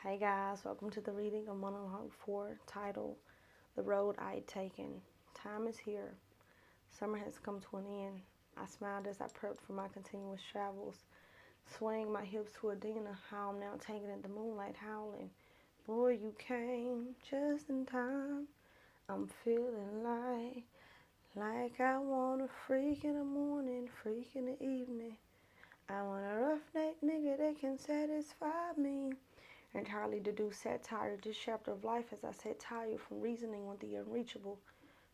Hey guys, welcome to the reading of Monologue 4, titled The Road I'd Taken. Time is here. Summer has come to an end. I smiled as I prepped for my continuous travels, swaying my hips to Adina, how I'm now taking in the moonlight howling. Boy, you came just in time. I'm feeling like I want a freak in the morning, freak in the evening. I want a roughneck nigga that can satisfy me. Entirely deduced satire this chapter of life as I sat tired from reasoning with the unreachable,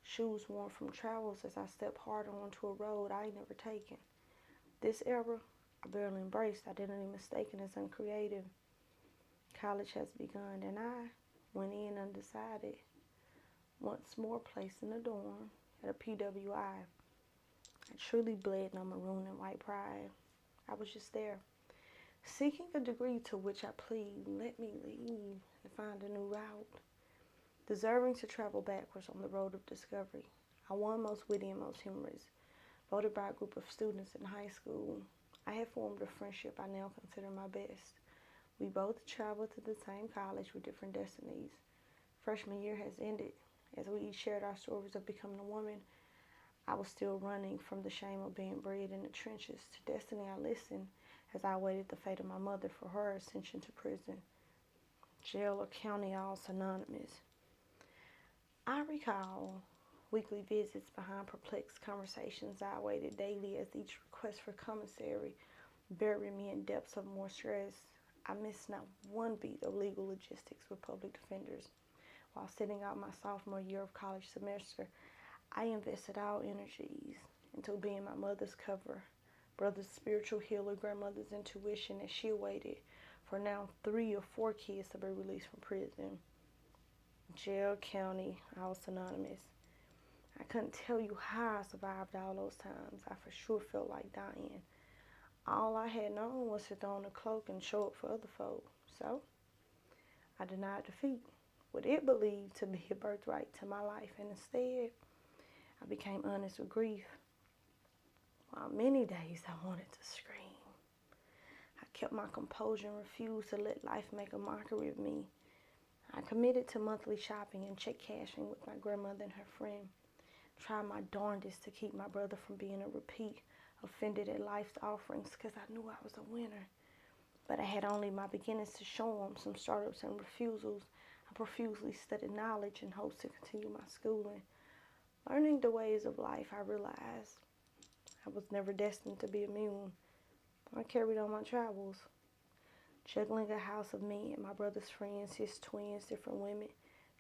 shoes worn from travels as I stepped harder onto a road I ain't never taken. This era, I barely embraced, identity mistaken as uncreative. College has begun, and I went in undecided. Once more placed in the dorm at a PWI. I truly bled no maroon and white pride. I was just there, seeking a degree to which I plead, let me leave and find a new route. Deserving to travel backwards on the road of discovery. I won most witty and most humorous, voted by a group of students in high school. I had formed a friendship I now consider my best. We both traveled to the same college with different destinies. Freshman year has ended. As we each shared our stories of becoming a woman, I was still running from the shame of being bred in the trenches. To destiny I listened as I awaited the fate of my mother for her ascension to prison. Jail or county, all synonymous. I recall weekly visits behind perplexed conversations I awaited daily as each request for commissary buried me in depths of more stress. I missed not one beat of legal logistics with public defenders. While sitting out my sophomore year of college semester, I invested all energies into being my mother's cover, brother's spiritual healer, grandmother's intuition as she awaited for now 3 or 4 kids to be released from prison. Jail, county, all synonymous. I couldn't tell you how I survived all those times. I for sure felt like dying. All I had known was to throw on a cloak and show up for other folk. So, I denied defeat, what it believed to be a birthright to my life, and instead, I became honest with grief. While many days I wanted to scream, I kept my composure and refused to let life make a mockery of me. I committed to monthly shopping and check cashing with my grandmother and her friend. Tried my darndest to keep my brother from being a repeat offended at life's offerings because I knew I was a winner. But I had only my beginnings to show him, some startups and refusals. I profusely studied knowledge in hopes to continue my schooling. Learning the ways of life, I realized I was never destined to be immune. I carried on my travels, juggling a house of me and my brother's friends, his twins, different women,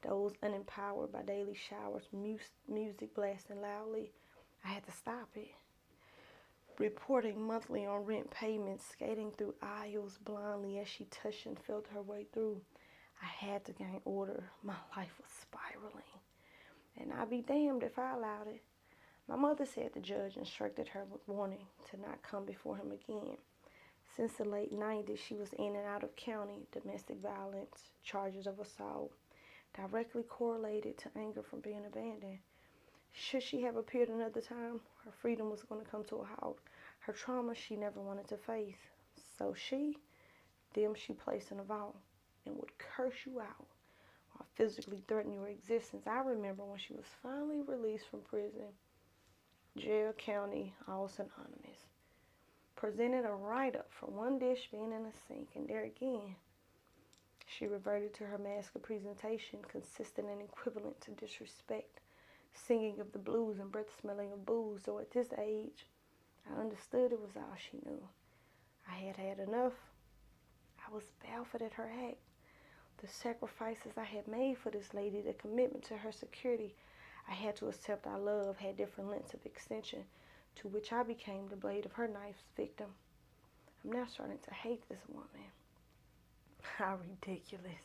those unempowered by daily showers, music blasting loudly. I had to stop it. Reporting monthly on rent payments, skating through aisles blindly as she touched and felt her way through. I had to gain order. My life was spiraling, and I'd be damned if I allowed it. My mother said the judge instructed her with warning to not come before him again. Since the late 90s, she was in and out of county, domestic violence, charges of assault, directly correlated to anger from being abandoned. Should she have appeared another time, her freedom was going to come to a halt. Her trauma she never wanted to face. So them she placed in a vault and would curse you out while physically threatening your existence. I remember when she was finally released from prison. Jail, county, all synonymous. Presented a write-up for one dish being in the sink, and there again, she reverted to her mask of presentation, consistent and equivalent to disrespect, singing of the blues and breath-smelling of booze, though at this age, I understood it was all she knew. I had had enough. I was baffled at her act. The sacrifices I had made for this lady, the commitment to her security, I had to accept our love had different lengths of extension, to which I became the blade of her knife's victim. I'm now starting to hate this woman. How ridiculous.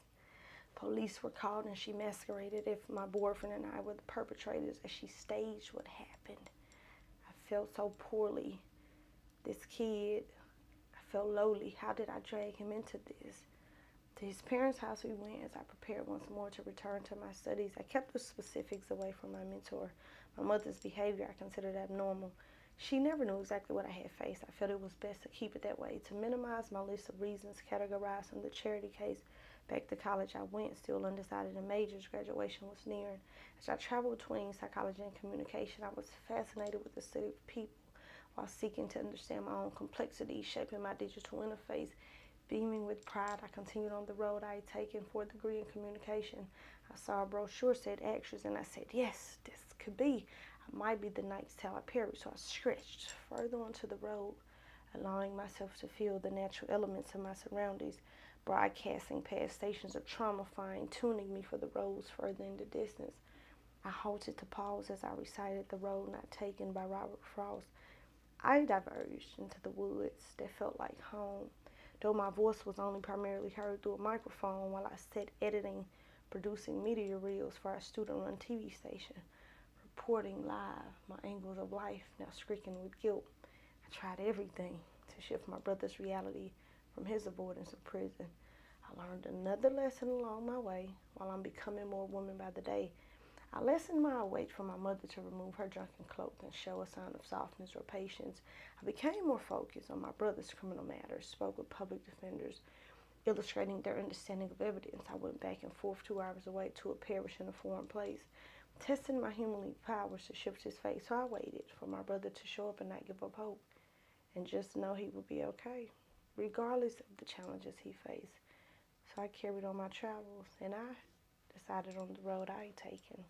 Police were called and she masqueraded as if my boyfriend and I were the perpetrators as she staged what happened. I felt so poorly. This kid, I felt lowly. How did I drag him into this? To his parents' house we went as I prepared once more to return to my studies. I kept the specifics away from my mentor. My mother's behavior I considered abnormal. She never knew exactly what I had faced. I felt it was best to keep it that way, to minimize my list of reasons categorized in the charity case Back to college I went, still undecided in majors. Graduation was nearing. As I traveled between psychology and communication, I was fascinated with the study of people while seeking to understand my own complexities, shaping my digital interface. Beaming with pride, I continued on the road I had taken for a degree in communication. I saw a brochure said actress, and I said, yes, this could be. I might be the next Tyler Perry, so I stretched further onto the road, allowing myself to feel the natural elements of my surroundings, broadcasting past stations of trauma, fine-tuning me for the roads further in the distance. I halted to pause as I recited The Road Not Taken by Robert Frost. I diverged into the woods that felt like home, though my voice was only primarily heard through a microphone while I sat editing, producing media reels for a student-run TV station, reporting live my angles of life, now stricken with guilt. I tried everything to shift my brother's reality from his avoidance of prison. I learned another lesson along my way while I'm becoming more woman by the day. I lessened my weight for my mother to remove her drunken cloak and show a sign of softness or patience. I became more focused on my brother's criminal matters, spoke with public defenders, illustrating their understanding of evidence. I went back and forth 2 hours away to a parish in a foreign place, testing my humanly powers to shift his fate. So I waited for my brother to show up and not give up hope, and just know he would be okay, regardless of the challenges he faced. So I carried on my travels, and I decided on the road I had taken.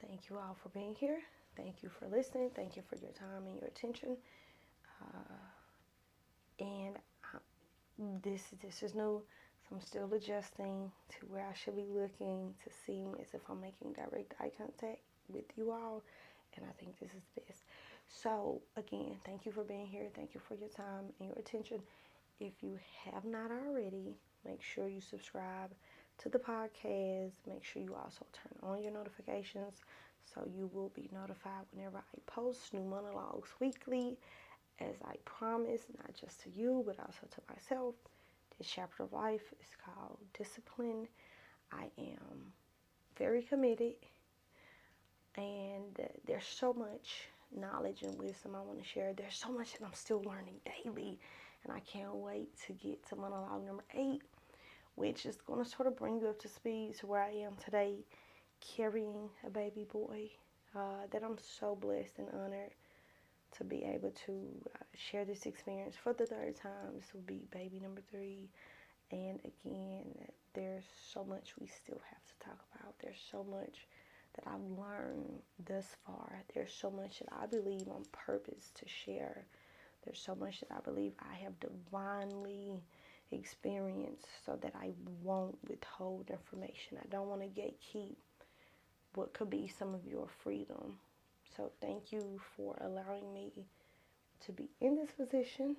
Thank you all for being here. Thank you for listening. Thank you for your time and your attention. And this is new, so I'm still adjusting to where I should be looking to seem as if I'm making direct eye contact with you all, and I think this is best. So again, thank you for being here. Thank you for your time and your attention. If you have not already, make sure you subscribe to the podcast. Make sure you also turn on your notifications so you will be notified whenever I post new monologues weekly. As I promised, not just to you, but also to myself, this chapter of life is called Discipline. I am very committed, and there's so much knowledge and wisdom I want to share. There's so much that I'm still learning daily, and I can't wait to get to monologue number 8, which is going to sort of bring you up to speed to where I am today, carrying a baby boy that I'm so blessed and honored to be able to share this experience for the 3rd time. This will be baby number 3. And again, there's so much we still have to talk about. There's so much that I've learned thus far. There's so much that I believe on purpose to share. There's so much that I believe I have divinely experienced so that I won't withhold information. I don't want to gatekeep what could be some of your freedom. So thank you for allowing me to be in this position